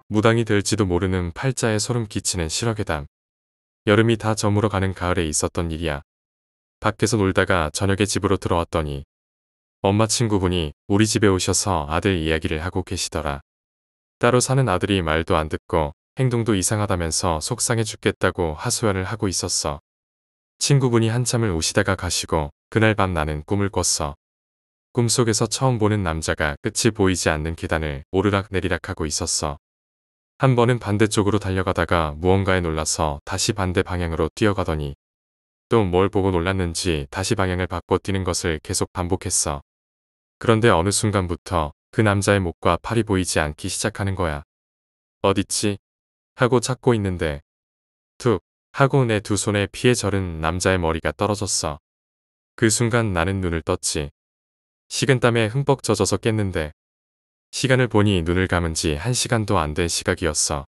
무당이 될지도 모르는 팔자에 소름 끼치는 실화괴담. 여름이 다 저물어 가는 가을에 있었던 일이야. 밖에서 놀다가 저녁에 집으로 들어왔더니 엄마 친구분이 우리 집에 오셔서 아들 이야기를 하고 계시더라. 따로 사는 아들이 말도 안 듣고 행동도 이상하다면서 속상해 죽겠다고 하소연을 하고 있었어. 친구분이 한참을 우시다가 가시고 그날 밤 나는 꿈을 꿨어. 꿈속에서 처음 보는 남자가 끝이 보이지 않는 계단을 오르락내리락 하고 있었어. 한 번은 반대쪽으로 달려가다가 무언가에 놀라서 다시 반대 방향으로 뛰어가더니 또 뭘 보고 놀랐는지 다시 방향을 바꿔 뛰는 것을 계속 반복했어. 그런데 어느 순간부터 그 남자의 목과 팔이 보이지 않기 시작하는 거야. 어딨지? 하고 찾고 있는데 툭 하고 내 두 손에 피에 절은 남자의 머리가 떨어졌어. 그 순간 나는 눈을 떴지. 식은땀에 흠뻑 젖어서 깼는데 시간을 보니 눈을 감은 지 1시간도 안 된 시각이었어.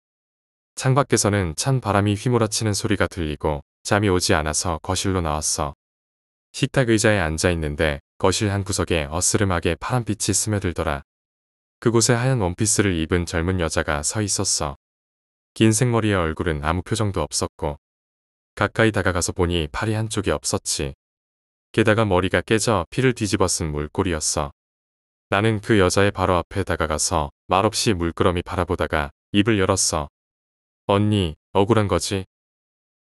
창밖에서는 찬 바람이 휘몰아치는 소리가 들리고 잠이 오지 않아서 거실로 나왔어. 식탁 의자에 앉아 있는데 거실 한 구석에 어스름하게 파란빛이 스며들더라. 그곳에 하얀 원피스를 입은 젊은 여자가 서 있었어. 긴 생머리의 얼굴은 아무 표정도 없었고 가까이 다가가서 보니 팔이 한쪽이 없었지. 게다가 머리가 깨져 피를 뒤집어 쓴 물꼬리였어. 나는 그 여자의 바로 앞에 다가가서 말없이 물끄러미 바라보다가 입을 열었어. 언니, 억울한 거지?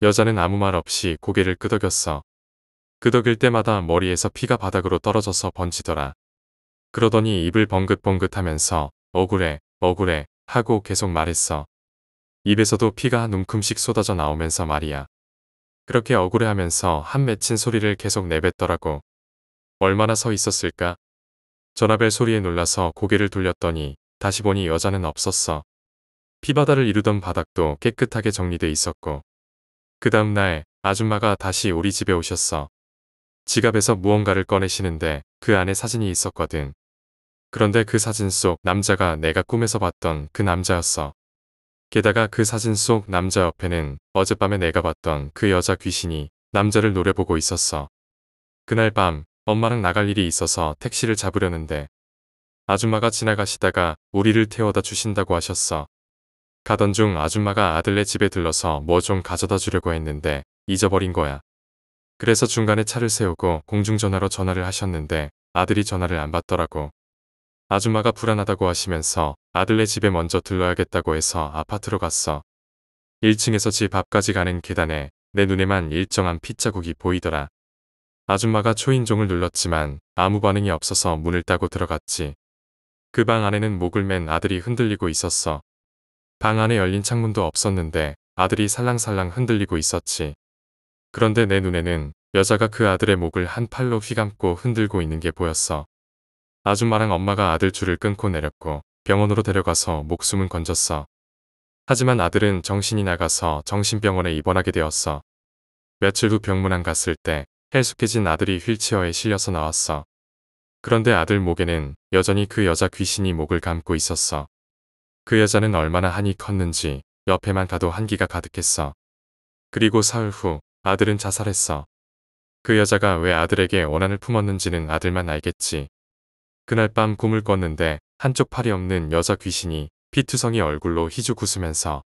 여자는 아무 말 없이 고개를 끄덕였어. 끄덕일 때마다 머리에서 피가 바닥으로 떨어져서 번지더라. 그러더니 입을 벙긋벙긋하면서 억울해, 억울해 하고 계속 말했어. 입에서도 피가 한 움큼씩 쏟아져 나오면서 말이야. 그렇게 억울해하면서 한 맺힌 소리를 계속 내뱉더라고. 얼마나 서 있었을까? 전화벨 소리에 놀라서 고개를 돌렸더니 다시 보니 여자는 없었어. 피바다를 이루던 바닥도 깨끗하게 정리돼 있었고 그 다음날 아줌마가 다시 우리 집에 오셨어. 지갑에서 무언가를 꺼내시는데 그 안에 사진이 있었거든. 그런데 그 사진 속 남자가 내가 꿈에서 봤던 그 남자였어. 게다가 그 사진 속 남자 옆에는 어젯밤에 내가 봤던 그 여자 귀신이 남자를 노려보고 있었어. 그날 밤 엄마랑 나갈 일이 있어서 택시를 잡으려는데 아줌마가 지나가시다가 우리를 태워다 주신다고 하셨어. 가던 중 아줌마가 아들네 집에 들러서 뭐 좀 가져다 주려고 했는데 잊어버린 거야. 그래서 중간에 차를 세우고 공중전화로 전화를 하셨는데 아들이 전화를 안 받더라고. 아줌마가 불안하다고 하시면서 아들네 집에 먼저 들러야겠다고 해서 아파트로 갔어. 1층에서 집 앞까지 가는 계단에 내 눈에만 일정한 핏자국이 보이더라. 아줌마가 초인종을 눌렀지만 아무 반응이 없어서 문을 따고 들어갔지. 그 방 안에는 목을 맨 아들이 흔들리고 있었어. 방 안에 열린 창문도 없었는데 아들이 살랑살랑 흔들리고 있었지. 그런데 내 눈에는 여자가 그 아들의 목을 한 팔로 휘감고 흔들고 있는 게 보였어. 아줌마랑 엄마가 아들 줄을 끊고 내렸고 병원으로 데려가서 목숨은 건졌어. 하지만 아들은 정신이 나가서 정신병원에 입원하게 되었어. 며칠 후 병문안 갔을 때 헬쑥해진 아들이 휠체어에 실려서 나왔어. 그런데 아들 목에는 여전히 그 여자 귀신이 목을 감고 있었어. 그 여자는 얼마나 한이 컸는지 옆에만 가도 한기가 가득했어. 그리고 사흘 후 아들은 자살했어. 그 여자가 왜 아들에게 원한을 품었는지는 아들만 알겠지. 그날 밤 꿈을 꿨는데 한쪽 팔이 없는 여자 귀신이 피투성이 얼굴로 희죽 웃으면서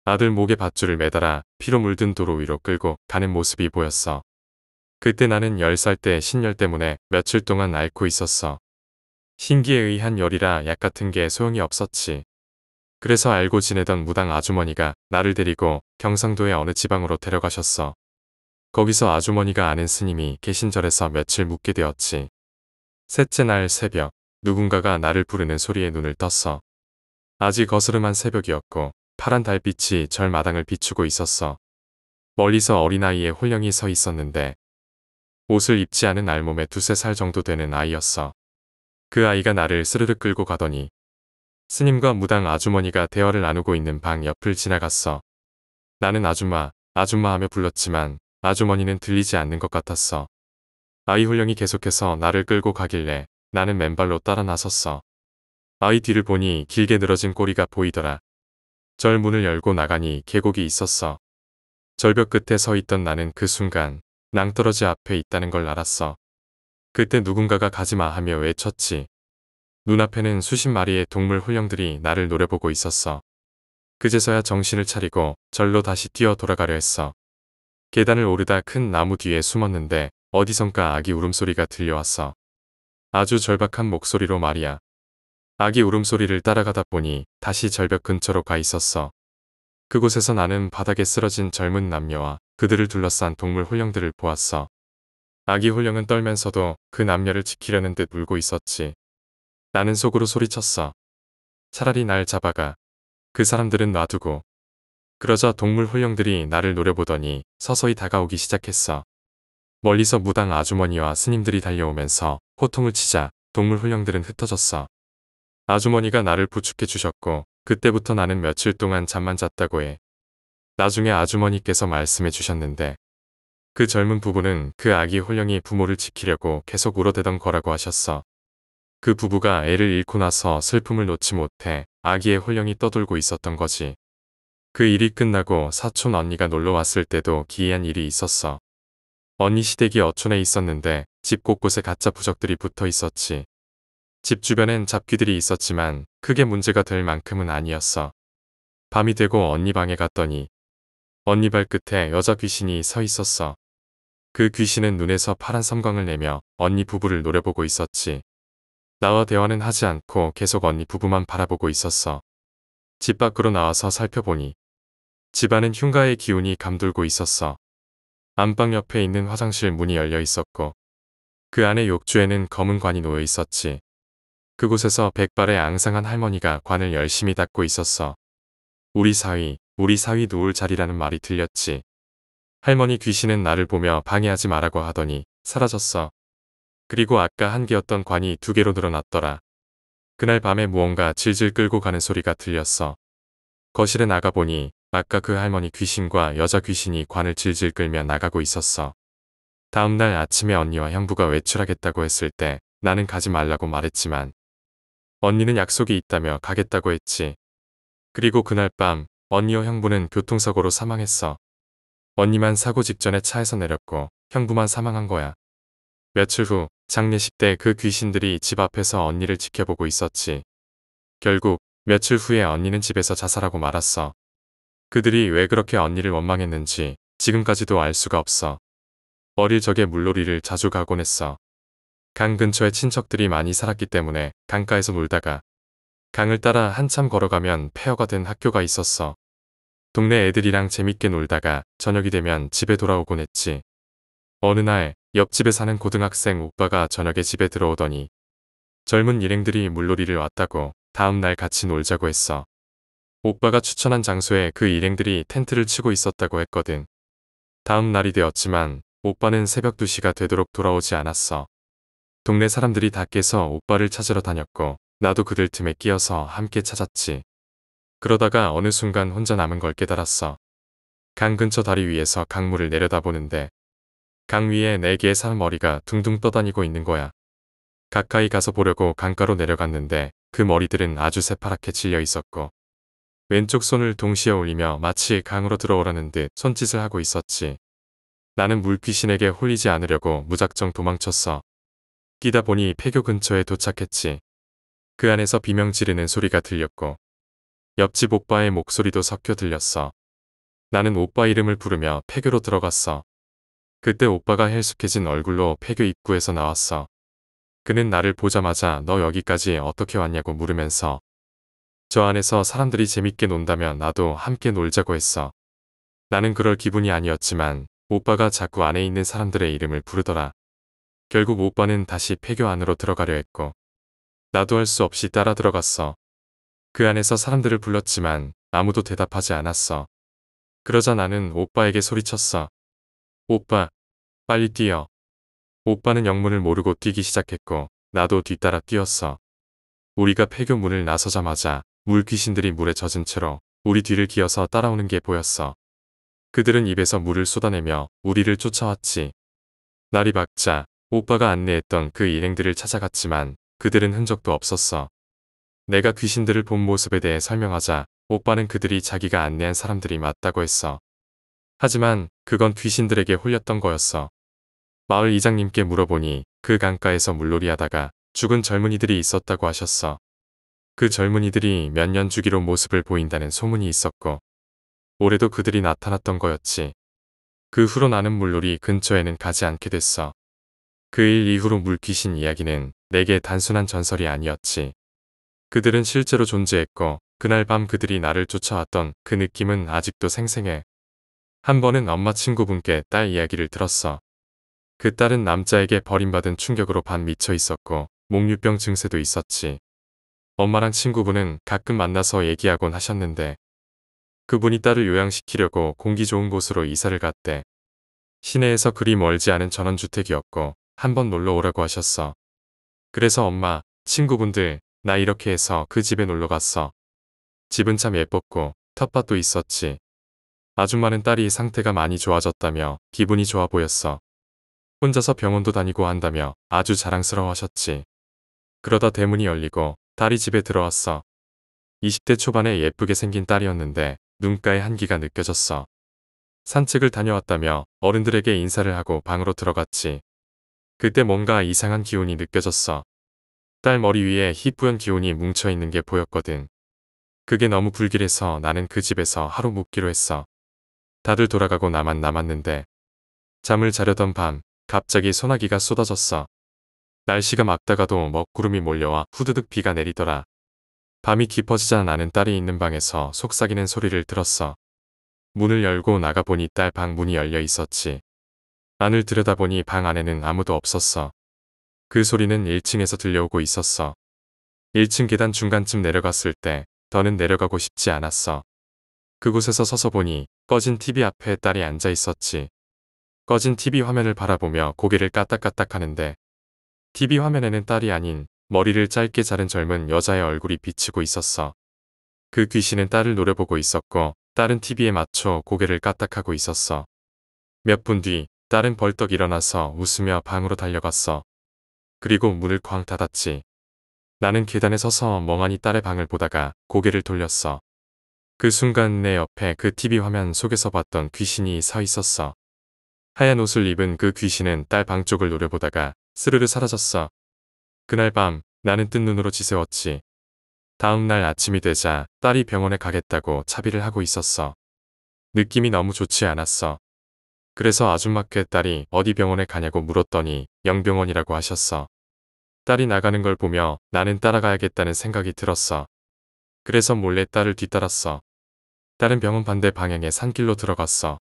아들 목에 밧줄을 매달아 피로 물든 도로 위로 끌고 가는 모습이 보였어. 그때 나는 10살 때 신열 때문에 며칠 동안 앓고 있었어. 신기에 의한 열이라 약 같은 게 소용이 없었지. 그래서 알고 지내던 무당 아주머니가 나를 데리고 경상도의 어느 지방으로 데려가셨어. 거기서 아주머니가 아는 스님이 계신 절에서 며칠 묵게 되었지. 셋째 날 새벽, 누군가가 나를 부르는 소리에 눈을 떴어. 아직 어스름한 새벽이었고 파란 달빛이 절 마당을 비추고 있었어. 멀리서 어린아이의 홀령이 서 있었는데 옷을 입지 않은 알몸에 2~3살 정도 되는 아이였어. 그 아이가 나를 스르륵 끌고 가더니 스님과 무당 아주머니가 대화를 나누고 있는 방 옆을 지나갔어. 나는 아줌마, 아줌마 하며 불렀지만 아주머니는 들리지 않는 것 같았어. 아이 홀령이 계속해서 나를 끌고 가길래 나는 맨발로 따라 나섰어. 아이 뒤를 보니 길게 늘어진 꼬리가 보이더라. 절 문을 열고 나가니 계곡이 있었어. 절벽 끝에 서 있던 나는 그 순간 낭떠러지 앞에 있다는 걸 알았어. 그때 누군가가 가지마 하며 외쳤지. 눈앞에는 수십 마리의 동물 홀령들이 나를 노려보고 있었어. 그제서야 정신을 차리고 절로 다시 뛰어 돌아가려 했어. 계단을 오르다 큰 나무 뒤에 숨었는데 어디선가 아기 울음소리가 들려왔어. 아주 절박한 목소리로 말이야. 아기 울음소리를 따라가다 보니 다시 절벽 근처로 가 있었어. 그곳에서 나는 바닥에 쓰러진 젊은 남녀와 그들을 둘러싼 동물 홀령들을 보았어. 아기 홀령은 떨면서도 그 남녀를 지키려는 듯 울고 있었지. 나는 속으로 소리쳤어. 차라리 날 잡아가. 그 사람들은 놔두고. 그러자 동물 홀령들이 나를 노려보더니 서서히 다가오기 시작했어. 멀리서 무당 아주머니와 스님들이 달려오면서 호통을 치자 동물 홀령들은 흩어졌어. 아주머니가 나를 부축해 주셨고 그때부터 나는 며칠 동안 잠만 잤다고 해. 나중에 아주머니께서 말씀해 주셨는데 그 젊은 부부는 그 아기 홀령이 부모를 지키려고 계속 울어대던 거라고 하셨어. 그 부부가 애를 잃고 나서 슬픔을 놓지 못해 아기의 홀령이 떠돌고 있었던 거지. 그 일이 끝나고 사촌 언니가 놀러 왔을 때도 기이한 일이 있었어. 언니 시댁이 어촌에 있었는데 집 곳곳에 가짜 부적들이 붙어 있었지. 집 주변엔 잡귀들이 있었지만 크게 문제가 될 만큼은 아니었어. 밤이 되고 언니 방에 갔더니 언니 발끝에 여자 귀신이 서 있었어. 그 귀신은 눈에서 파란 섬광을 내며 언니 부부를 노려보고 있었지. 나와 대화는 하지 않고 계속 언니 부부만 바라보고 있었어. 집 밖으로 나와서 살펴보니 집안은 흉가의 기운이 감돌고 있었어. 안방 옆에 있는 화장실 문이 열려 있었고 그 안에 욕조에는 검은 관이 놓여 있었지. 그곳에서 백발의 앙상한 할머니가 관을 열심히 닦고 있었어. 우리 사위 누울 자리라는 말이 들렸지. 할머니 귀신은 나를 보며 방해하지 말라고 하더니 사라졌어. 그리고 아까 한 개였던 관이 2개로 늘어났더라. 그날 밤에 무언가 질질 끌고 가는 소리가 들렸어. 거실에 나가보니 아까 그 할머니 귀신과 여자 귀신이 관을 질질 끌며 나가고 있었어. 다음날 아침에 언니와 형부가 외출하겠다고 했을 때 나는 가지 말라고 말했지만 언니는 약속이 있다며 가겠다고 했지. 그리고 그날 밤 언니와 형부는 교통사고로 사망했어. 언니만 사고 직전에 차에서 내렸고 형부만 사망한 거야. 며칠 후 장례식 때 그 귀신들이 집 앞에서 언니를 지켜보고 있었지. 결국 며칠 후에 언니는 집에서 자살하고 말았어. 그들이 왜 그렇게 언니를 원망했는지 지금까지도 알 수가 없어. 어릴 적에 물놀이를 자주 가곤 했어. 강 근처에 친척들이 많이 살았기 때문에 강가에서 놀다가 강을 따라 한참 걸어가면 폐허가 된 학교가 있었어. 동네 애들이랑 재밌게 놀다가 저녁이 되면 집에 돌아오곤 했지. 어느 날 옆집에 사는 고등학생 오빠가 저녁에 집에 들어오더니 젊은 일행들이 물놀이를 왔다고 다음 날 같이 놀자고 했어. 오빠가 추천한 장소에 그 일행들이 텐트를 치고 있었다고 했거든. 다음 날이 되었지만 오빠는 새벽 2시가 되도록 돌아오지 않았어. 동네 사람들이 다 깨서 오빠를 찾으러 다녔고 나도 그들 틈에 끼어서 함께 찾았지. 그러다가 어느 순간 혼자 남은 걸 깨달았어. 강 근처 다리 위에서 강물을 내려다보는데 강 위에 4개의 사람 머리가 둥둥 떠다니고 있는 거야. 가까이 가서 보려고 강가로 내려갔는데 그 머리들은 아주 새파랗게 질려 있었고 왼쪽 손을 동시에 올리며 마치 강으로 들어오라는 듯 손짓을 하고 있었지. 나는 물귀신에게 홀리지 않으려고 무작정 도망쳤어. 뛰다 보니 폐교 근처에 도착했지. 그 안에서 비명 지르는 소리가 들렸고 옆집 오빠의 목소리도 섞여 들렸어. 나는 오빠 이름을 부르며 폐교로 들어갔어. 그때 오빠가 헬쑥해진 얼굴로 폐교 입구에서 나왔어. 그는 나를 보자마자 너 여기까지 어떻게 왔냐고 물으면서 저 안에서 사람들이 재밌게 논다면 나도 함께 놀자고 했어. 나는 그럴 기분이 아니었지만 오빠가 자꾸 안에 있는 사람들의 이름을 부르더라. 결국 오빠는 다시 폐교 안으로 들어가려 했고 나도 할 수 없이 따라 들어갔어. 그 안에서 사람들을 불렀지만 아무도 대답하지 않았어. 그러자 나는 오빠에게 소리쳤어. 오빠, 빨리 뛰어. 오빠는 영문을 모르고 뛰기 시작했고 나도 뒤따라 뛰었어. 우리가 폐교 문을 나서자마자 물귀신들이 물에 젖은 채로 우리 뒤를 기어서 따라오는 게 보였어. 그들은 입에서 물을 쏟아내며 우리를 쫓아왔지. 날이 밝자 오빠가 안내했던 그 일행들을 찾아갔지만 그들은 흔적도 없었어. 내가 귀신들을 본 모습에 대해 설명하자 오빠는 그들이 자기가 안내한 사람들이 맞다고 했어. 하지만 그건 귀신들에게 홀렸던 거였어. 마을 이장님께 물어보니 그 강가에서 물놀이하다가 죽은 젊은이들이 있었다고 하셨어. 그 젊은이들이 몇 년 주기로 모습을 보인다는 소문이 있었고 올해도 그들이 나타났던 거였지. 그 후로 나는 물놀이 근처에는 가지 않게 됐어. 그 일 이후로 물귀신 이야기는 내게 단순한 전설이 아니었지. 그들은 실제로 존재했고 그날 밤 그들이 나를 쫓아왔던 그 느낌은 아직도 생생해. 한 번은 엄마 친구분께 딸 이야기를 들었어. 그 딸은 남자에게 버림받은 충격으로 반 미쳐 있었고 목류병 증세도 있었지. 엄마랑 친구분은 가끔 만나서 얘기하곤 하셨는데 그분이 딸을 요양시키려고 공기 좋은 곳으로 이사를 갔대. 시내에서 그리 멀지 않은 전원주택이었고 한번 놀러 오라고 하셨어. 그래서 엄마, 친구분들, 나 이렇게 해서 그 집에 놀러 갔어. 집은 참 예뻤고 텃밭도 있었지. 아줌마는 딸이 상태가 많이 좋아졌다며 기분이 좋아 보였어. 혼자서 병원도 다니고 한다며 아주 자랑스러워하셨지. 그러다 대문이 열리고 딸이 집에 들어왔어. 20대 초반에 예쁘게 생긴 딸이었는데 눈가에 한기가 느껴졌어. 산책을 다녀왔다며 어른들에게 인사를 하고 방으로 들어갔지. 그때 뭔가 이상한 기운이 느껴졌어. 딸 머리 위에 희뿌연 기운이 뭉쳐있는 게 보였거든. 그게 너무 불길해서 나는 그 집에서 하루 묵기로 했어. 다들 돌아가고 나만 남았는데 잠을 자려던 밤 갑자기 소나기가 쏟아졌어. 날씨가 맑다가도 먹구름이 몰려와 후드득 비가 내리더라. 밤이 깊어지자 나는 딸이 있는 방에서 속삭이는 소리를 들었어. 문을 열고 나가보니 딸 방 문이 열려 있었지. 안을 들여다보니 방 안에는 아무도 없었어. 그 소리는 1층에서 들려오고 있었어. 1층 계단 중간쯤 내려갔을 때 더는 내려가고 싶지 않았어. 그곳에서 서서 보니 꺼진 TV 앞에 딸이 앉아 있었지. 꺼진 TV 화면을 바라보며 고개를 까딱까딱 하는데 TV 화면에는 딸이 아닌 머리를 짧게 자른 젊은 여자의 얼굴이 비치고 있었어. 그 귀신은 딸을 노려보고 있었고 딸은 TV에 맞춰 고개를 까딱하고 있었어. 몇 분 뒤 딸은 벌떡 일어나서 웃으며 방으로 달려갔어. 그리고 문을 쾅 닫았지. 나는 계단에 서서 멍하니 딸의 방을 보다가 고개를 돌렸어. 그 순간 내 옆에 그 TV 화면 속에서 봤던 귀신이 서 있었어. 하얀 옷을 입은 그 귀신은 딸 방 쪽을 노려보다가 스르르 사라졌어. 그날 밤 나는 뜬 눈으로 지새웠지. 다음 날 아침이 되자 딸이 병원에 가겠다고 차비를 하고 있었어. 느낌이 너무 좋지 않았어. 그래서 아줌마께 딸이 어디 병원에 가냐고 물었더니 영병원이라고 하셨어. 딸이 나가는 걸 보며 나는 따라가야겠다는 생각이 들었어. 그래서 몰래 딸을 뒤따랐어. 딸은 병원 반대 방향의 산길로 들어갔어.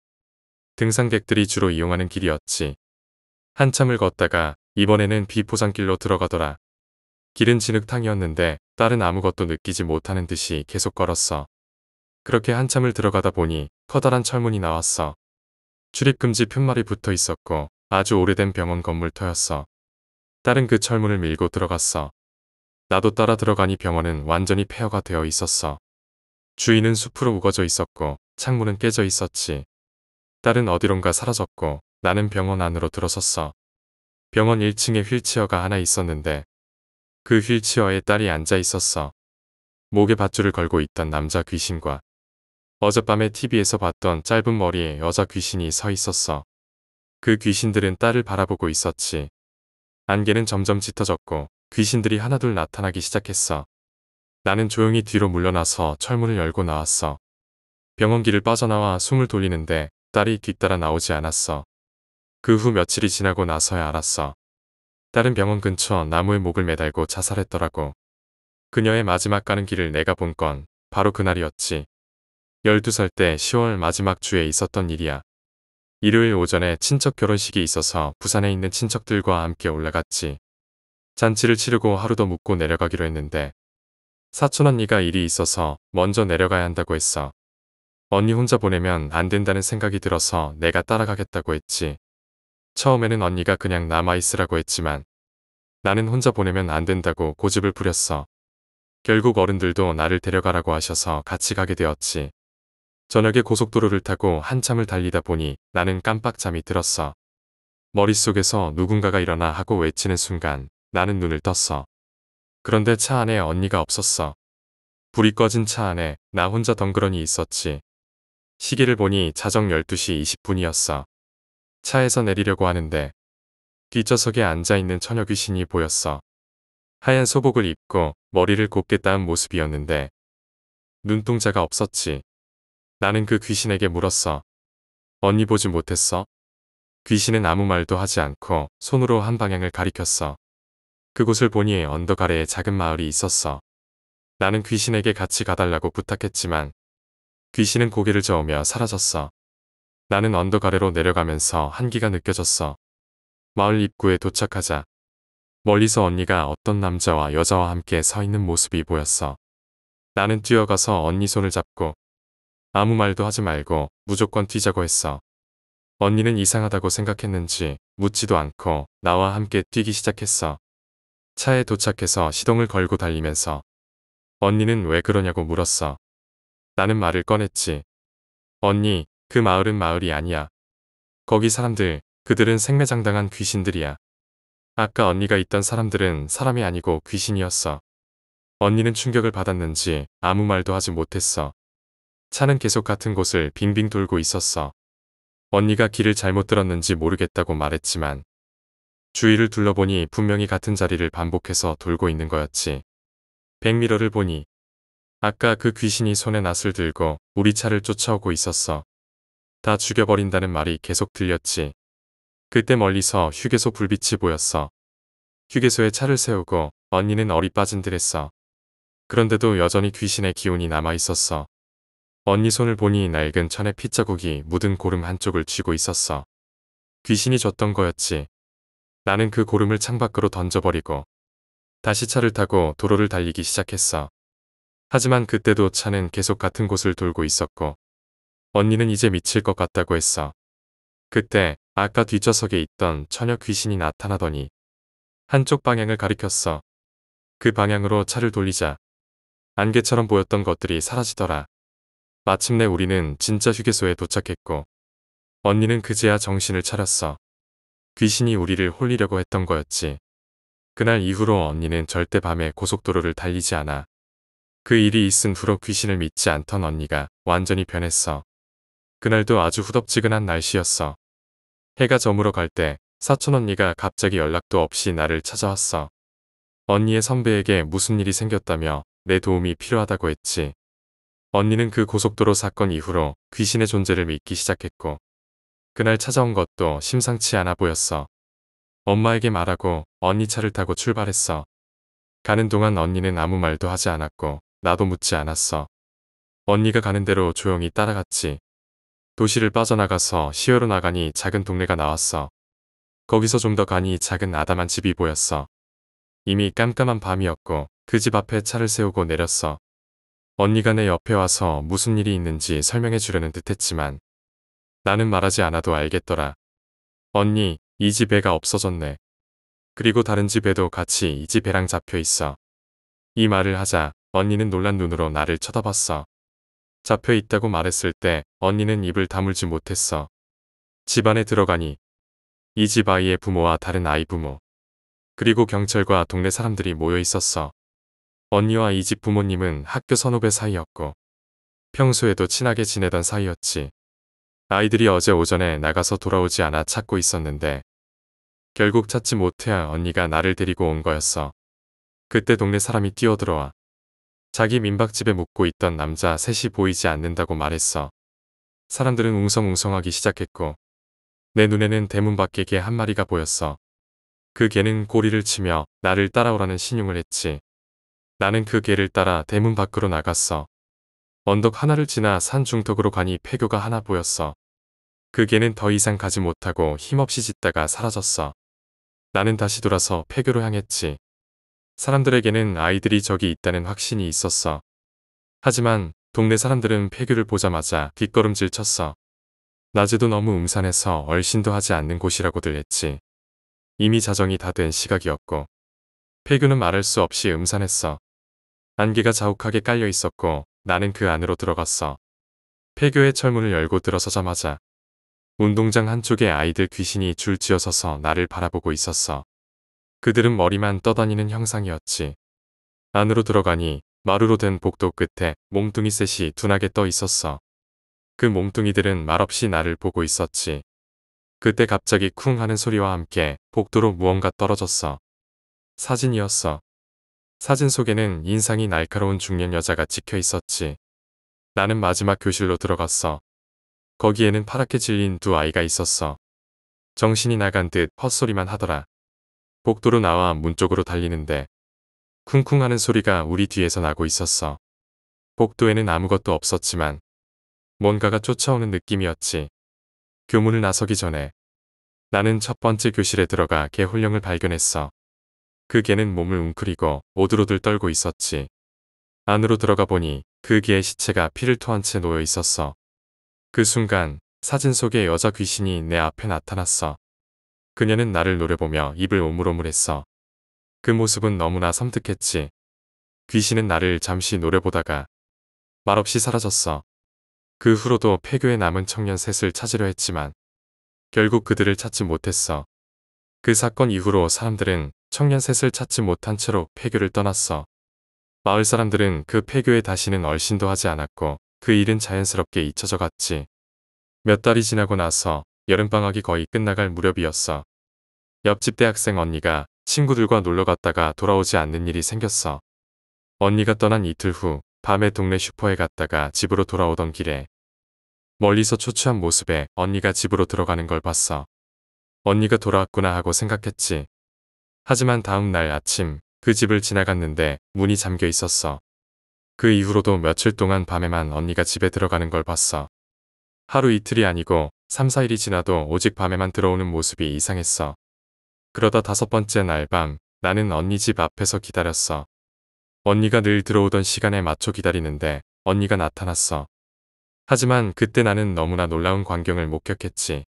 등산객들이 주로 이용하는 길이었지. 한참을 걷다가 이번에는 비포장길로 들어가더라. 길은 진흙탕이었는데 딸은 아무것도 느끼지 못하는 듯이 계속 걸었어. 그렇게 한참을 들어가다 보니 커다란 철문이 나왔어. 출입금지 푯말이 붙어 있었고 아주 오래된 병원 건물터였어. 딸은 그 철문을 밀고 들어갔어. 나도 따라 들어가니 병원은 완전히 폐허가 되어 있었어. 주위는 숲으로 우거져 있었고 창문은 깨져 있었지. 딸은 어디론가 사라졌고 나는 병원 안으로 들어섰어. 병원 1층에 휠체어가 하나 있었는데 그 휠체어에 딸이 앉아 있었어. 목에 밧줄을 걸고 있던 남자 귀신과 어젯밤에 TV에서 봤던 짧은 머리의 여자 귀신이 서 있었어. 그 귀신들은 딸을 바라보고 있었지. 안개는 점점 짙어졌고 귀신들이 하나둘 나타나기 시작했어. 나는 조용히 뒤로 물러나서 철문을 열고 나왔어. 병원 길을 빠져나와 숨을 돌리는데 딸이 뒤따라 나오지 않았어. 그 후 며칠이 지나고 나서야 알았어. 딸은 병원 근처 나무에 목을 매달고 자살했더라고. 그녀의 마지막 가는 길을 내가 본 건 바로 그날이었지. 12살 때 10월 마지막 주에 있었던 일이야. 일요일 오전에 친척 결혼식이 있어서 부산에 있는 친척들과 함께 올라갔지. 잔치를 치르고 하루 더 묵고 내려가기로 했는데 사촌 언니가 일이 있어서 먼저 내려가야 한다고 했어. 언니 혼자 보내면 안 된다는 생각이 들어서 내가 따라가겠다고 했지. 처음에는 언니가 그냥 남아있으라고 했지만 나는 혼자 보내면 안 된다고 고집을 부렸어. 결국 어른들도 나를 데려가라고 하셔서 같이 가게 되었지. 저녁에 고속도로를 타고 한참을 달리다 보니 나는 깜빡 잠이 들었어. 머릿속에서 누군가가 일어나 하고 외치는 순간 나는 눈을 떴어. 그런데 차 안에 언니가 없었어. 불이 꺼진 차 안에 나 혼자 덩그러니 있었지. 시계를 보니 자정 12시 20분이었어. 차에서 내리려고 하는데 뒷좌석에 앉아있는 처녀 귀신이 보였어. 하얀 소복을 입고 머리를 곱게 따은 모습이었는데 눈동자가 없었지. 나는 그 귀신에게 물었어. 언니 보지 못했어? 귀신은 아무 말도 하지 않고 손으로 한 방향을 가리켰어. 그곳을 보니 언덕 아래에 작은 마을이 있었어. 나는 귀신에게 같이 가달라고 부탁했지만 귀신은 고개를 저으며 사라졌어. 나는 언덕 아래로 내려가면서 한기가 느껴졌어. 마을 입구에 도착하자 멀리서 언니가 어떤 남자와 여자와 함께 서 있는 모습이 보였어. 나는 뛰어가서 언니 손을 잡고 아무 말도 하지 말고 무조건 뛰자고 했어. 언니는 이상하다고 생각했는지 묻지도 않고 나와 함께 뛰기 시작했어. 차에 도착해서 시동을 걸고 달리면서 언니는 왜 그러냐고 물었어. 나는 말을 꺼냈지. 언니, 그 마을은 마을이 아니야. 거기 사람들, 그들은 생매장당한 귀신들이야. 아까 언니가 있던 사람들은 사람이 아니고 귀신이었어. 언니는 충격을 받았는지 아무 말도 하지 못했어. 차는 계속 같은 곳을 빙빙 돌고 있었어. 언니가 길을 잘못 들었는지 모르겠다고 말했지만 주위를 둘러보니 분명히 같은 자리를 반복해서 돌고 있는 거였지. 백미러를 보니 아까 그 귀신이 손에 낫을 들고 우리 차를 쫓아오고 있었어. 다 죽여버린다는 말이 계속 들렸지. 그때 멀리서 휴게소 불빛이 보였어. 휴게소에 차를 세우고 언니는 어리 빠진 듯했어. 그런데도 여전히 귀신의 기운이 남아있었어. 언니 손을 보니 낡은 천에 핏자국이 묻은 고름 한쪽을 쥐고 있었어. 귀신이 줬던 거였지. 나는 그 고름을 창밖으로 던져버리고 다시 차를 타고 도로를 달리기 시작했어. 하지만 그때도 차는 계속 같은 곳을 돌고 있었고 언니는 이제 미칠 것 같다고 했어. 그때 아까 뒷좌석에 있던 처녀 귀신이 나타나더니 한쪽 방향을 가리켰어. 그 방향으로 차를 돌리자 안개처럼 보였던 것들이 사라지더라. 마침내 우리는 진짜 휴게소에 도착했고 언니는 그제야 정신을 차렸어. 귀신이 우리를 홀리려고 했던 거였지. 그날 이후로 언니는 절대 밤에 고속도로를 달리지 않아. 그 일이 있은 후로 귀신을 믿지 않던 언니가 완전히 변했어. 그날도 아주 후덥지근한 날씨였어. 해가 저물어 갈 때 사촌 언니가 갑자기 연락도 없이 나를 찾아왔어. 언니의 선배에게 무슨 일이 생겼다며 내 도움이 필요하다고 했지. 언니는 그 고속도로 사건 이후로 귀신의 존재를 믿기 시작했고 그날 찾아온 것도 심상치 않아 보였어. 엄마에게 말하고 언니 차를 타고 출발했어. 가는 동안 언니는 아무 말도 하지 않았고 나도 묻지 않았어. 언니가 가는 대로 조용히 따라갔지. 도시를 빠져나가서 시외로 나가니 작은 동네가 나왔어. 거기서 좀 더 가니 작은 아담한 집이 보였어. 이미 깜깜한 밤이었고 그 집 앞에 차를 세우고 내렸어. 언니가 내 옆에 와서 무슨 일이 있는지 설명해 주려는 듯했지만 나는 말하지 않아도 알겠더라. 언니, 이 집 애가 없어졌네. 그리고 다른 집에도 같이 이 집 애랑 잡혀 있어. 이 말을 하자 언니는 놀란 눈으로 나를 쳐다봤어. 잡혀 있다고 말했을 때 언니는 입을 다물지 못했어. 집 안에 들어가니 이 집 아이의 부모와 다른 아이 부모 그리고 경찰과 동네 사람들이 모여 있었어. 언니와 이 집 부모님은 학교 선후배 사이였고 평소에도 친하게 지내던 사이였지. 아이들이 어제 오전에 나가서 돌아오지 않아 찾고 있었는데 결국 찾지 못해 언니가 나를 데리고 온 거였어. 그때 동네 사람이 뛰어들어와 자기 민박집에 묵고 있던 남자 셋이 보이지 않는다고 말했어. 사람들은 웅성웅성하기 시작했고 내 눈에는 대문 밖에 개 한 마리가 보였어. 그 개는 꼬리를 치며 나를 따라오라는 신용을 했지. 나는 그 개를 따라 대문 밖으로 나갔어. 언덕 하나를 지나 산 중턱으로 가니 폐교가 하나 보였어. 그 개는 더 이상 가지 못하고 힘없이 짖다가 사라졌어. 나는 다시 돌아서 폐교로 향했지. 사람들에게는 아이들이 저기 있다는 확신이 있었어. 하지만 동네 사람들은 폐교를 보자마자 뒷걸음질 쳤어. 낮에도 너무 음산해서 얼씬도 하지 않는 곳이라고들 했지. 이미 자정이 다 된 시각이었고 폐교는 말할 수 없이 음산했어. 안개가 자욱하게 깔려 있었고 나는 그 안으로 들어갔어. 폐교의 철문을 열고 들어서자마자 운동장 한쪽에 아이들 귀신이 줄지어 서서 나를 바라보고 있었어. 그들은 머리만 떠다니는 형상이었지. 안으로 들어가니 마루로 된 복도 끝에 몽둥이 셋이 둔하게 떠 있었어. 그 몽둥이들은 말없이 나를 보고 있었지. 그때 갑자기 쿵 하는 소리와 함께 복도로 무언가 떨어졌어. 사진이었어. 사진 속에는 인상이 날카로운 중년 여자가 찍혀 있었지. 나는 마지막 교실로 들어갔어. 거기에는 파랗게 질린 두 아이가 있었어. 정신이 나간 듯 헛소리만 하더라. 복도로 나와 문 쪽으로 달리는데 쿵쿵 하는 소리가 우리 뒤에서 나고 있었어. 복도에는 아무것도 없었지만 뭔가가 쫓아오는 느낌이었지. 교문을 나서기 전에 나는 첫 번째 교실에 들어가 개 홀령을 발견했어. 그 개는 몸을 웅크리고 오들오들 떨고 있었지. 안으로 들어가 보니 그 개의 시체가 피를 토한 채 놓여 있었어. 그 순간 사진 속의 여자 귀신이 내 앞에 나타났어. 그녀는 나를 노려보며 입을 오물오물했어. 그 모습은 너무나 섬뜩했지. 귀신은 나를 잠시 노려보다가 말없이 사라졌어. 그 후로도 폐교에 남은 청년 셋을 찾으려 했지만 결국 그들을 찾지 못했어. 그 사건 이후로 사람들은 청년 셋을 찾지 못한 채로 폐교를 떠났어. 마을 사람들은 그 폐교에 다시는 얼씬도 하지 않았고 그 일은 자연스럽게 잊혀져 갔지. 몇 달이 지나고 나서 여름방학이 거의 끝나갈 무렵이었어. 옆집 대학생 언니가 친구들과 놀러 갔다가 돌아오지 않는 일이 생겼어. 언니가 떠난 이틀 후 밤에 동네 슈퍼에 갔다가 집으로 돌아오던 길에 멀리서 초췌한 모습에 언니가 집으로 들어가는 걸 봤어. 언니가 돌아왔구나 하고 생각했지. 하지만 다음 날 아침 그 집을 지나갔는데 문이 잠겨 있었어. 그 이후로도 며칠 동안 밤에만 언니가 집에 들어가는 걸 봤어. 하루 이틀이 아니고 3, 4일이 지나도 오직 밤에만 들어오는 모습이 이상했어. 그러다 다섯 번째 날 밤 나는 언니 집 앞에서 기다렸어. 언니가 늘 들어오던 시간에 맞춰 기다리는데 언니가 나타났어. 하지만 그때 나는 너무나 놀라운 광경을 목격했지.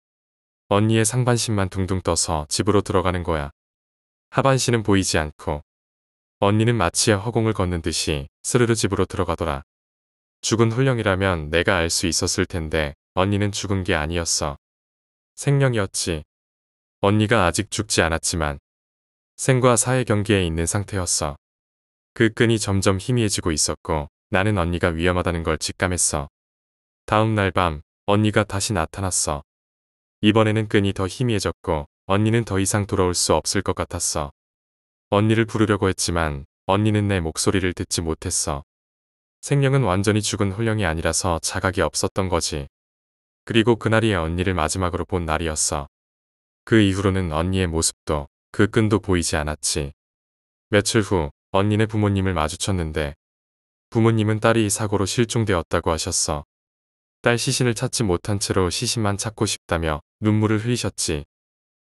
언니의 상반신만 둥둥 떠서 집으로 들어가는 거야. 하반신은 보이지 않고 언니는 마치 허공을 걷는 듯이 스르르 집으로 들어가더라. 죽은 홀령이라면 내가 알 수 있었을 텐데 언니는 죽은 게 아니었어. 생명이었지. 언니가 아직 죽지 않았지만 생과 사의 경계에 있는 상태였어. 그 끈이 점점 희미해지고 있었고 나는 언니가 위험하다는 걸 직감했어. 다음 날 밤 언니가 다시 나타났어. 이번에는 끈이 더 희미해졌고 언니는 더 이상 돌아올 수 없을 것 같았어. 언니를 부르려고 했지만 언니는 내 목소리를 듣지 못했어. 생명은 완전히 죽은 홀령이 아니라서 자각이 없었던 거지. 그리고 그날이 언니를 마지막으로 본 날이었어. 그 이후로는 언니의 모습도 그 끈도 보이지 않았지. 며칠 후 언니네 부모님을 마주쳤는데 부모님은 딸이 사고로 실종되었다고 하셨어. 딸 시신을 찾지 못한 채로 시신만 찾고 싶다며 눈물을 흘리셨지.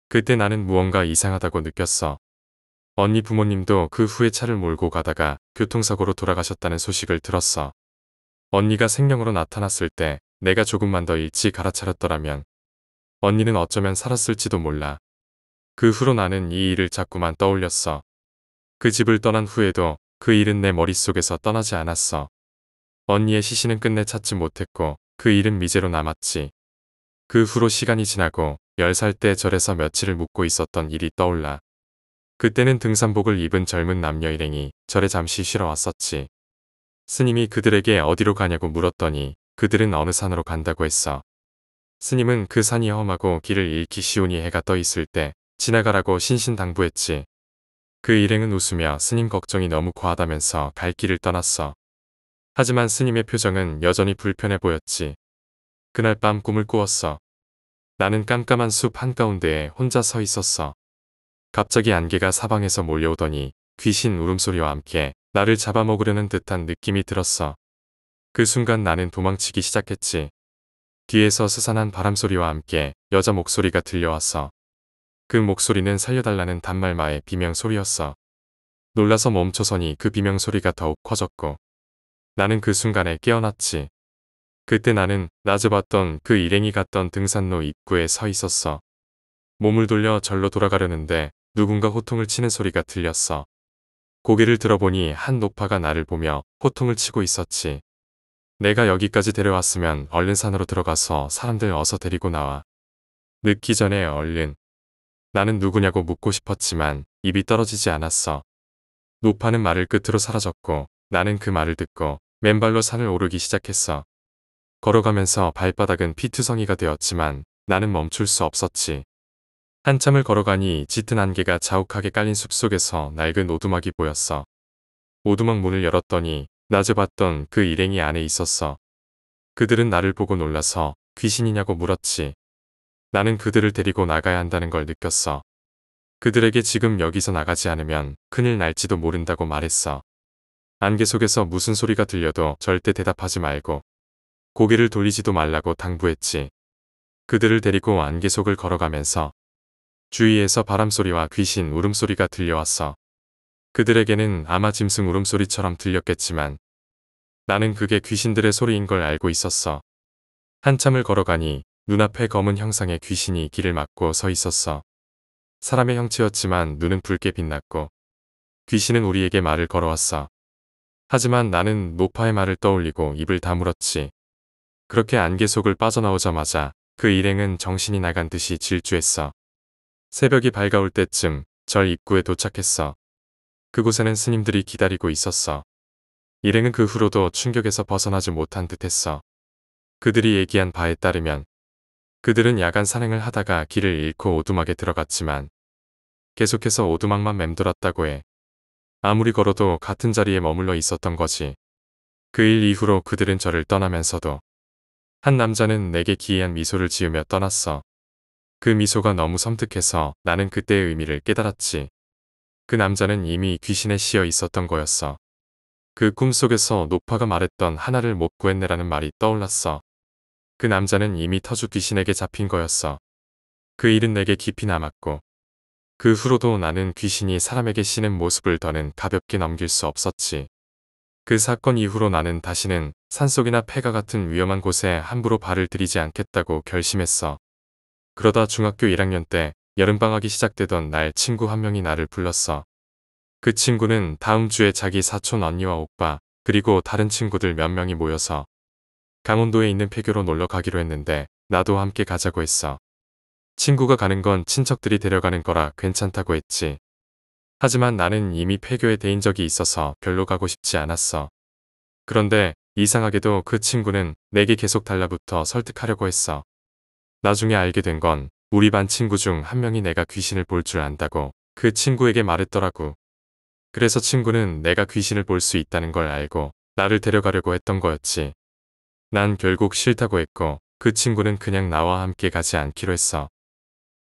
그때 나는 무언가 이상하다고 느꼈어. 언니 부모님도 그 후에 차를 몰고 가다가 교통사고로 돌아가셨다는 소식을 들었어. 언니가 생명으로 나타났을 때 내가 조금만 더 일찍 갈아차렸더라면 언니는 어쩌면 살았을지도 몰라. 그 후로 나는 이 일을 자꾸만 떠올렸어. 그 집을 떠난 후에도 그 일은 내 머릿속에서 떠나지 않았어. 언니의 시신은 끝내 찾지 못했고 그 일은 미제로 남았지. 그 후로 시간이 지나고 10살 때 절에서 며칠을 묵고 있었던 일이 떠올라. 그때는 등산복을 입은 젊은 남녀 일행이 절에 잠시 쉬러 왔었지. 스님이 그들에게 어디로 가냐고 물었더니 그들은 어느 산으로 간다고 했어. 스님은 그 산이 험하고 길을 잃기 쉬우니 해가 떠 있을 때 지나가라고 신신당부했지. 그 일행은 웃으며 스님 걱정이 너무 과하다면서 갈 길을 떠났어. 하지만 스님의 표정은 여전히 불편해 보였지. 그날 밤 꿈을 꾸었어. 나는 깜깜한 숲 한가운데에 혼자 서 있었어. 갑자기 안개가 사방에서 몰려오더니 귀신 울음소리와 함께 나를 잡아먹으려는 듯한 느낌이 들었어. 그 순간 나는 도망치기 시작했지. 뒤에서 스산한 바람소리와 함께 여자 목소리가 들려왔어. 그 목소리는 살려달라는 단말마의 비명소리였어. 놀라서 멈춰서니 그 비명소리가 더욱 커졌고 나는 그 순간에 깨어났지. 그때 나는 낮에 봤던 그 일행이 갔던 등산로 입구에 서 있었어. 몸을 돌려 절로 돌아가려는데 누군가 호통을 치는 소리가 들렸어. 고개를 들어보니 한 노파가 나를 보며 호통을 치고 있었지. 내가 여기까지 데려왔으면 얼른 산으로 들어가서 사람들 어서 데리고 나와. 늦기 전에 얼른. 나는 누구냐고 묻고 싶었지만 입이 떨어지지 않았어. 노파는 말을 끝으로 사라졌고 나는 그 말을 듣고 맨발로 산을 오르기 시작했어. 걸어가면서 발바닥은 피투성이가 되었지만 나는 멈출 수 없었지. 한참을 걸어가니 짙은 안개가 자욱하게 깔린 숲속에서 낡은 오두막이 보였어. 오두막 문을 열었더니 낮에 봤던 그 일행이 안에 있었어. 그들은 나를 보고 놀라서 귀신이냐고 물었지. 나는 그들을 데리고 나가야 한다는 걸 느꼈어. 그들에게 지금 여기서 나가지 않으면 큰일 날지도 모른다고 말했어. 안개 속에서 무슨 소리가 들려도 절대 대답하지 말고 고개를 돌리지도 말라고 당부했지. 그들을 데리고 안개 속을 걸어가면서 주위에서 바람소리와 귀신 울음소리가 들려왔어. 그들에게는 아마 짐승 울음소리처럼 들렸겠지만 나는 그게 귀신들의 소리인 걸 알고 있었어. 한참을 걸어가니 눈앞에 검은 형상의 귀신이 길을 막고 서 있었어. 사람의 형체였지만 눈은 붉게 빛났고 귀신은 우리에게 말을 걸어왔어. 하지만 나는 노파의 말을 떠올리고 입을 다물었지. 그렇게 안개 속을 빠져나오자마자 그 일행은 정신이 나간 듯이 질주했어. 새벽이 밝아올 때쯤 절 입구에 도착했어. 그곳에는 스님들이 기다리고 있었어. 일행은 그 후로도 충격에서 벗어나지 못한 듯했어. 그들이 얘기한 바에 따르면 그들은 야간 산행을 하다가 길을 잃고 오두막에 들어갔지만 계속해서 오두막만 맴돌았다고 해. 아무리 걸어도 같은 자리에 머물러 있었던 거지. 그 일 이후로 그들은 저를 떠나면서도 한 남자는 내게 기이한 미소를 지으며 떠났어. 그 미소가 너무 섬뜩해서 나는 그때의 의미를 깨달았지. 그 남자는 이미 귀신에 씌어 있었던 거였어. 그 꿈속에서 노파가 말했던 하나를 못 구했네라는 말이 떠올랐어. 그 남자는 이미 터주 귀신에게 잡힌 거였어. 그 일은 내게 깊이 남았고 그 후로도 나는 귀신이 사람에게 씌는 모습을 더는 가볍게 넘길 수 없었지. 그 사건 이후로 나는 다시는 산속이나 폐가 같은 위험한 곳에 함부로 발을 들이지 않겠다고 결심했어. 그러다 중학교 1학년 때 여름방학이 시작되던 날 친구 한 명이 나를 불렀어. 그 친구는 다음 주에 자기 사촌 언니와 오빠 그리고 다른 친구들 몇 명이 모여서 강원도에 있는 폐교로 놀러 가기로 했는데 나도 함께 가자고 했어. 친구가 가는 건 친척들이 데려가는 거라 괜찮다고 했지. 하지만 나는 이미 폐교에 대인 적이 있어서 별로 가고 싶지 않았어. 그런데 이상하게도 그 친구는 내게 계속 달라붙어 설득하려고 했어. 나중에 알게 된 건 우리 반 친구 중 한 명이 내가 귀신을 볼 줄 안다고 그 친구에게 말했더라고. 그래서 친구는 내가 귀신을 볼 수 있다는 걸 알고 나를 데려가려고 했던 거였지. 난 결국 싫다고 했고 그 친구는 그냥 나와 함께 가지 않기로 했어.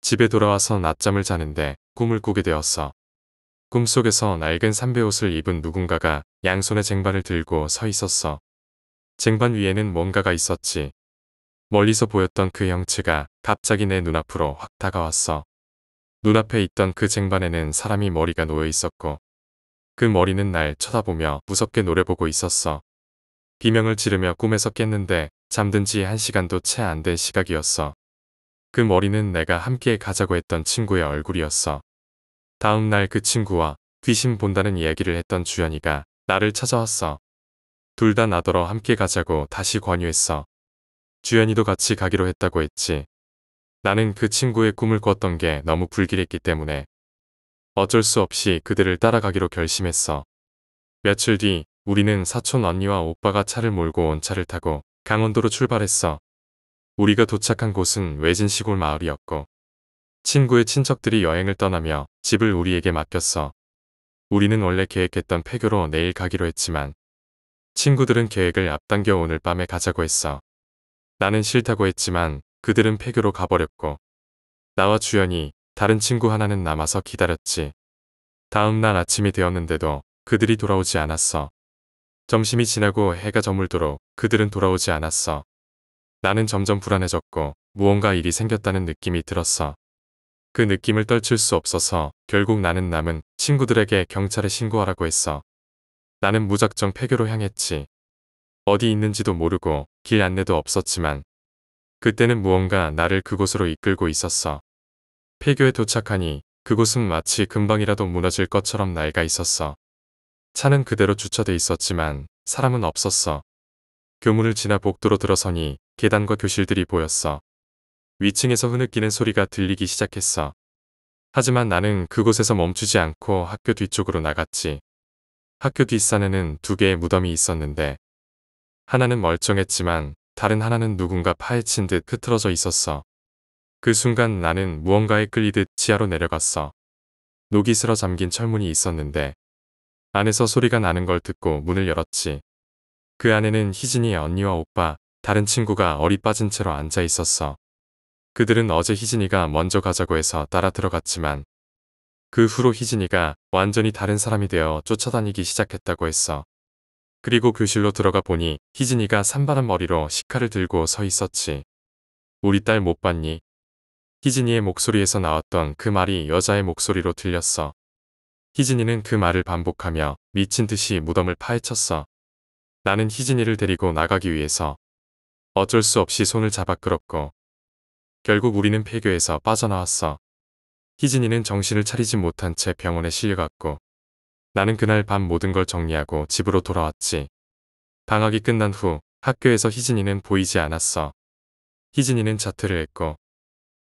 집에 돌아와서 낮잠을 자는데 꿈을 꾸게 되었어. 꿈속에서 낡은 삼배옷을 입은 누군가가 양손에 쟁반을 들고 서 있었어. 쟁반 위에는 뭔가가 있었지. 멀리서 보였던 그 형체가 갑자기 내 눈앞으로 확 다가왔어. 눈앞에 있던 그 쟁반에는 사람이 머리가 놓여 있었고 그 머리는 날 쳐다보며 무섭게 노려보고 있었어. 비명을 지르며 꿈에서 깼는데 잠든 지 1시간도 채 안 된 시각이었어. 그 머리는 내가 함께 가자고 했던 친구의 얼굴이었어. 다음 날 그 친구와 귀신 본다는 이야기를 했던 주연이가 나를 찾아왔어. 둘 다 나더러 함께 가자고 다시 권유했어. 주연이도 같이 가기로 했다고 했지. 나는 그 친구의 꿈을 꿨던 게 너무 불길했기 때문에 어쩔 수 없이 그들을 따라가기로 결심했어. 며칠 뒤 우리는 사촌 언니와 오빠가 차를 몰고 온 차를 타고 강원도로 출발했어. 우리가 도착한 곳은 외진 시골 마을이었고 친구의 친척들이 여행을 떠나며 집을 우리에게 맡겼어. 우리는 원래 계획했던 폐교로 내일 가기로 했지만 친구들은 계획을 앞당겨 오늘 밤에 가자고 했어. 나는 싫다고 했지만 그들은 폐교로 가버렸고 나와 주연이 다른 친구 하나는 남아서 기다렸지. 다음 날 아침이 되었는데도 그들이 돌아오지 않았어. 점심이 지나고 해가 저물도록 그들은 돌아오지 않았어. 나는 점점 불안해졌고 무언가 일이 생겼다는 느낌이 들었어. 그 느낌을 떨칠 수 없어서 결국 나는 남은 친구들에게 경찰에 신고하라고 했어. 나는 무작정 폐교로 향했지. 어디 있는지도 모르고 길 안내도 없었지만 그때는 무언가 나를 그곳으로 이끌고 있었어. 폐교에 도착하니 그곳은 마치 금방이라도 무너질 것처럼 낡아 있었어. 차는 그대로 주차돼 있었지만 사람은 없었어. 교문을 지나 복도로 들어서니 계단과 교실들이 보였어. 위층에서 흐느끼는 소리가 들리기 시작했어. 하지만 나는 그곳에서 멈추지 않고 학교 뒤쪽으로 나갔지. 학교 뒷산에는 2개의 무덤이 있었는데 하나는 멀쩡했지만 다른 하나는 누군가 파헤친 듯 흐트러져 있었어. 그 순간 나는 무언가에 끌리듯 지하로 내려갔어. 녹이 슬어 잠긴 철문이 있었는데 안에서 소리가 나는 걸 듣고 문을 열었지. 그 안에는 희진이 언니와 오빠, 다른 친구가 어리 빠진 채로 앉아 있었어. 그들은 어제 희진이가 먼저 가자고 해서 따라 들어갔지만 그 후로 희진이가 완전히 다른 사람이 되어 쫓아다니기 시작했다고 했어. 그리고 교실로 들어가 보니 희진이가 산발한 머리로 식칼을 들고 서 있었지. 우리 딸 못 봤니? 희진이의 목소리에서 나왔던 그 말이 여자의 목소리로 들렸어. 희진이는 그 말을 반복하며 미친 듯이 무덤을 파헤쳤어. 나는 희진이를 데리고 나가기 위해서 어쩔 수 없이 손을 잡아 끌었고 결국 우리는 폐교에서 빠져나왔어. 희진이는 정신을 차리지 못한 채 병원에 실려갔고 나는 그날 밤 모든 걸 정리하고 집으로 돌아왔지. 방학이 끝난 후 학교에서 희진이는 보이지 않았어. 희진이는 자퇴를 했고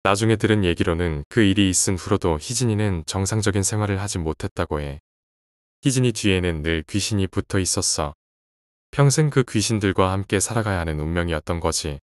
나중에 들은 얘기로는 그 일이 있은 후로도 희진이는 정상적인 생활을 하지 못했다고 해. 희진이 뒤에는 늘 귀신이 붙어 있었어. 평생 그 귀신들과 함께 살아가야 하는 운명이었던 거지.